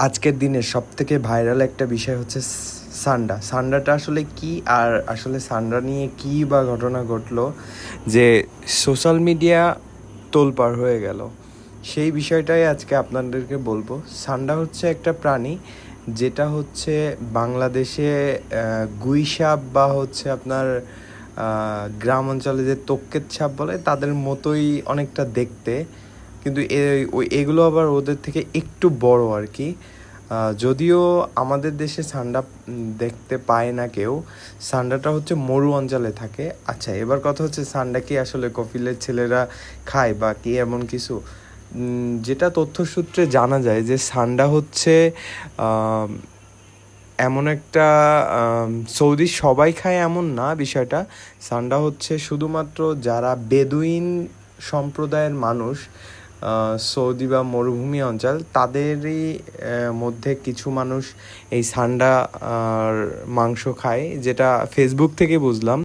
আজকের দিনের সবথেকে ভাইরাল একটা বিষয় হচ্ছে সান্ডা। সান্ডাটা আসলে কি, আর আসলে সান্ডা নিয়ে কী বা ঘটনা ঘটলো যে সোশ্যাল মিডিয়া তোলপাড় হয়ে গেল, সেই বিষয়টাই আজকে আপনাদেরকে বলবো। সান্ডা হচ্ছে একটা প্রাণী যেটা হচ্ছে বাংলাদেশে গুই সাপ বা হচ্ছে আপনার গ্রাম অঞ্চলে যে তোক্কের ছাপ বলে তাদের মতোই অনেকটা দেখতে, কিন্তু এগুলো আবার ওদের থেকে একটু বড় আর কি। যদিও আমাদের দেশে সান্ডা দেখতে পায় না কেউ। সান্ডাটা হচ্ছে মরু অঞ্চলে থাকে। আচ্ছা, এবার কথা হচ্ছে সান্ডা কি আসলে কপিলের ছেলেরা খায় বা কি এমন কিছু? যেটা তথ্যসূত্রে জানা যায় যে সান্ডা হচ্ছে এমন একটা সৌদি সবাই খায় এমন না বিষয়টা। সান্ডা হচ্ছে শুধুমাত্র যারা বেদুইন সম্প্রদায়ের মানুষ, সৌদি বা মরুভূমি অঞ্চল, তাদেরই মধ্যে কিছু মানুষ এই সান্ডা আর মাংস খায়, যেটা ফেসবুক থেকে বুঝলাম।